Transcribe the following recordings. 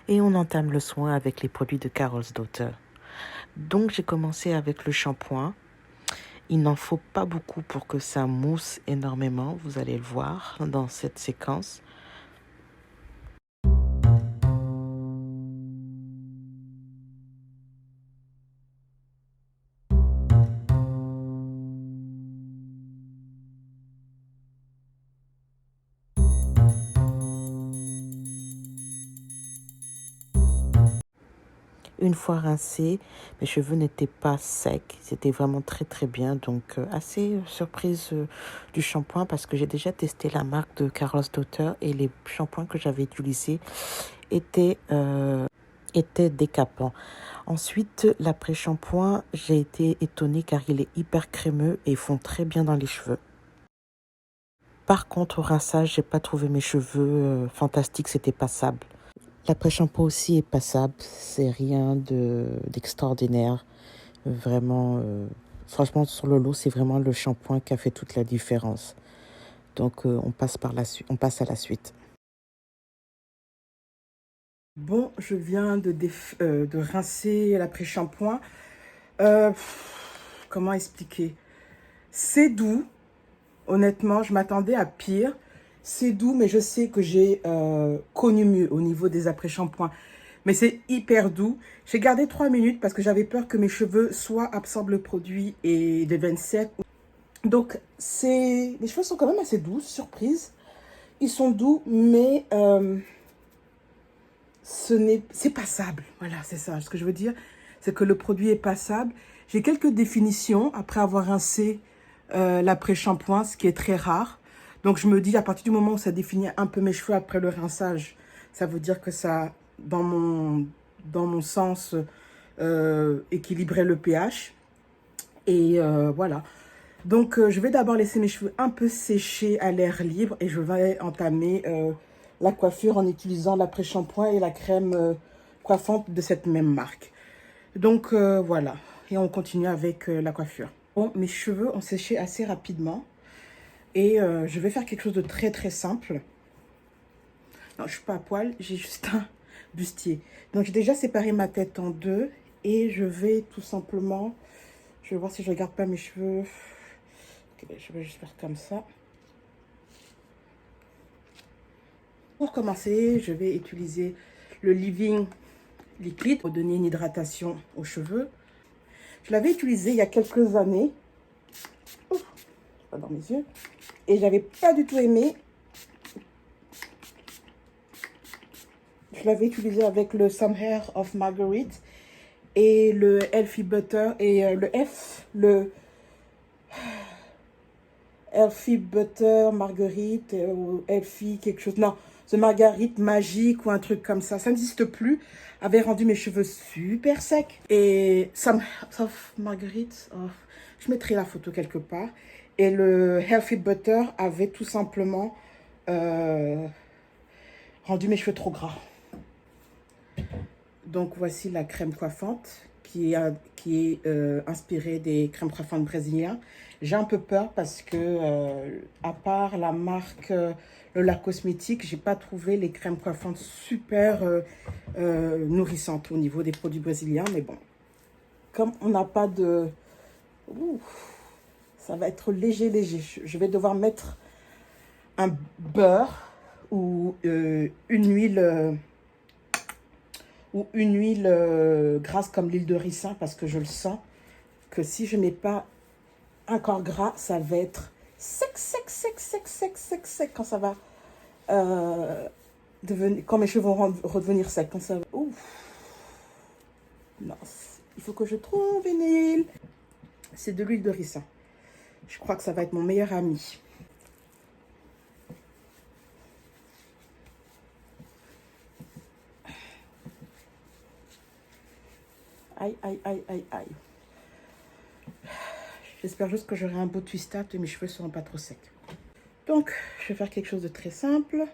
Et on entame le soin avec les produits de Karolsdottir. Donc j'ai commencé avec le shampoing. Il n'en faut pas beaucoup pour que ça mousse énormément, vous allez le voir dans cette séquence. Une fois rincés, mes cheveux n'étaient pas secs, c'était vraiment très très bien. Donc assez surprise du shampoing parce que j'ai déjà testé la marque de Karolsdottir et les shampoings que j'avais utilisés étaient décapants. Ensuite, l'après-shampoing, j'ai été étonnée car il est hyper crémeux et fond très bien dans les cheveux. Par contre, au rinçage, j'ai pas trouvé mes cheveux fantastiques, c'était passable. L'après-shampoing aussi est passable, c'est rien d'extraordinaire. Vraiment, franchement, sur le lot, c'est vraiment le shampoing qui a fait toute la différence. Donc, on passe à la suite. Bon, je viens de rincer l'après-shampoing. Comment expliquer? C'est doux. Honnêtement, je m'attendais à pire. C'est doux, mais je sais que j'ai connu mieux au niveau des après-shampoings. Mais c'est hyper doux. J'ai gardé 3 minutes parce que j'avais peur que mes cheveux soit absorbent le produit et deviennent secs. Donc, mes cheveux sont quand même assez doux, surprise. Ils sont doux, mais c'est passable. Voilà, c'est ça. Ce que je veux dire, c'est que le produit est passable. J'ai quelques définitions après avoir rincé l'après-shampoing, ce qui est très rare. Donc, je me dis, à partir du moment où ça définit un peu mes cheveux après le rinçage, ça veut dire que ça, dans mon sens, équilibrait le pH. Et voilà. Donc, je vais d'abord laisser mes cheveux un peu sécher à l'air libre et je vais entamer la coiffure en utilisant l'après-shampoing et la crème coiffante de cette même marque. Donc, voilà. Et on continue avec la coiffure. Bon, mes cheveux ont séché assez rapidement et je vais faire quelque chose de très très simple. Non, je suis pas à poil, j'ai juste un bustier. Donc, j'ai déjà séparé ma tête en deux et je vais tout simplement... Je vais voir si je ne regarde pas mes cheveux. Ok, je vais juste faire comme ça. Pour commencer, je vais utiliser le leave-in liquide pour donner une hydratation aux cheveux. Je l'avais utilisé il y a quelques années. Ouf, pas dans mes yeux. Et je n'avais pas du tout aimé. Je l'avais utilisé avec le Some Hair of Marguerite et le Healthy Butter et le Healthy Butter Marguerite ou Healthy quelque chose. Non, The Marguerite Magique ou un truc comme ça. Ça n'existe plus. Avait rendu mes cheveux super secs. Et Some of Marguerite, oh, je mettrai la photo quelque part. Et le Healthy Butter avait tout simplement rendu mes cheveux trop gras. Donc voici la crème coiffante qui est inspirée des crèmes coiffantes brésiliennes. J'ai un peu peur parce que, à part la marque Lola Cosmétique, j'ai pas trouvé les crèmes coiffantes super nourrissantes au niveau des produits brésiliens. Mais bon, comme on n'a pas de... Ouh, ça va être léger, léger. Je vais devoir mettre un beurre ou une huile... grasse comme l'huile de ricin parce que je le sens que si je mets pas un corps gras, ça va être sec, sec, sec, sec, sec, sec, sec quand ça va devenir, quand mes cheveux vont redevenir secs, quand ça va... Ouf. Non, il faut que je trouve une huile. C'est de l'huile de ricin. Je crois que ça va être mon meilleur ami. Aïe, aïe, aïe, aïe, aïe. J'espère juste que j'aurai un beau twist-up et mes cheveux ne seront pas trop secs. Donc, je vais faire quelque chose de très simple.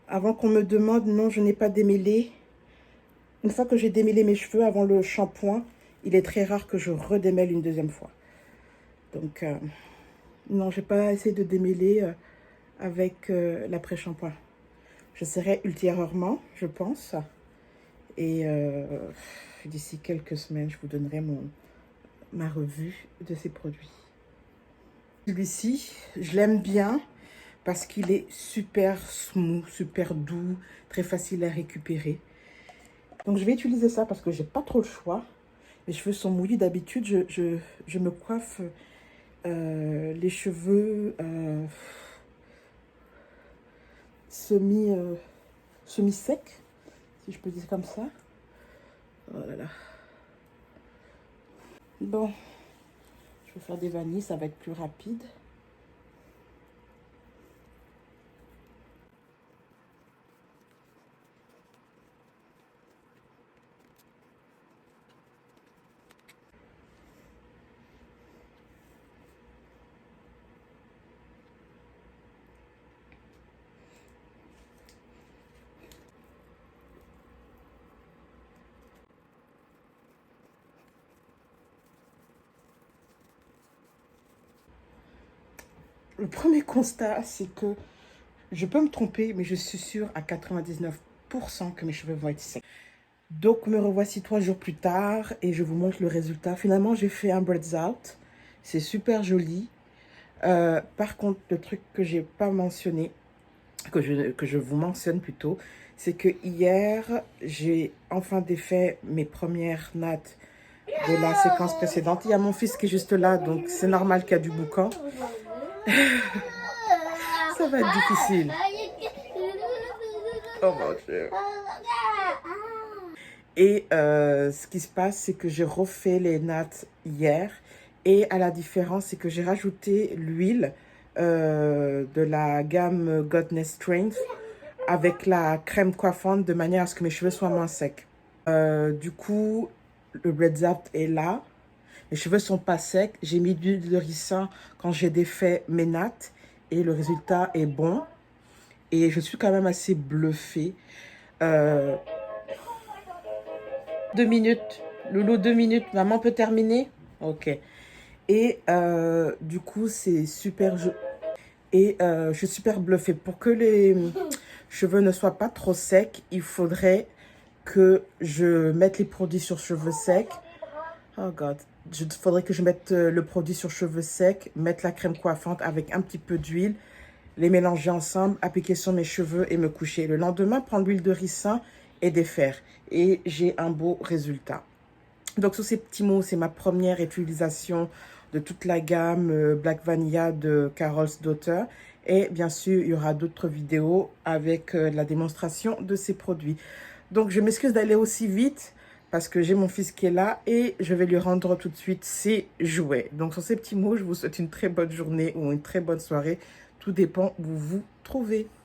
Avant qu'on me demande, non, je n'ai pas démêlé. Une fois que j'ai démêlé mes cheveux avant le shampoing, il est très rare que je redémêle une deuxième fois. Donc, non, je n'ai pas essayé de démêler avec l'après-shampoing. J'essaierai ultérieurement, je pense. Et d'ici quelques semaines, je vous donnerai ma revue de ces produits. Celui-ci, je l'aime bien parce qu'il est super smooth, super doux, très facile à récupérer. Donc je vais utiliser ça parce que j'ai pas trop le choix. Mes cheveux sont mouillés d'habitude. Je me coiffe les cheveux semi-secs, si je peux dire comme ça. Oh là là. Bon, je vais faire des vanilles, ça va être plus rapide. Le premier constat, c'est que je peux me tromper, mais je suis sûre à 99% que mes cheveux vont être secs. Donc, me revoici 3 jours plus tard et je vous montre le résultat. Finalement, j'ai fait un Braids Out. C'est super joli. Par contre, le truc que j'ai pas mentionné, que je vous mentionne plutôt, c'est que hier, j'ai enfin défait mes premières nattes de la séquence précédente. Il y a mon fils qui est juste là, donc c'est normal qu'il y a du boucan. Ça va être difficile. Oh mon Dieu. Et ce qui se passe, c'est que j'ai refait les nattes hier. Et à la différence, c'est que j'ai rajouté l'huile de la gamme Godness Strength avec la crème coiffante de manière à ce que mes cheveux soient moins secs. Du coup, le Braids Out est là. Mes cheveux sont pas secs. J'ai mis de l'huile de ricin quand j'ai défait mes nattes. Et le résultat est bon. Et je suis quand même assez bluffée. 2 minutes. Loulou, 2 minutes. Maman peut terminer? Ok. Et du coup, c'est super... je suis super bluffée. Pour que les cheveux ne soient pas trop secs, il faudrait que je mette les produits sur cheveux secs. Oh God. Il faudrait que je mette le produit sur cheveux secs, mettre la crème coiffante avec un petit peu d'huile, les mélanger ensemble, appliquer sur mes cheveux et me coucher. Le lendemain, prendre l'huile de ricin et défaire. Et j'ai un beau résultat. Donc, sur ces petits mots, c'est ma première utilisation de toute la gamme Black Vanilla de Carol's Daughter. Et bien sûr, il y aura d'autres vidéos avec la démonstration de ces produits. Donc, je m'excuse d'aller aussi vite parce que j'ai mon fils qui est là et je vais lui rendre tout de suite ses jouets. Donc, sur ces petits mots, je vous souhaite une très bonne journée ou une très bonne soirée. Tout dépend où vous vous trouvez.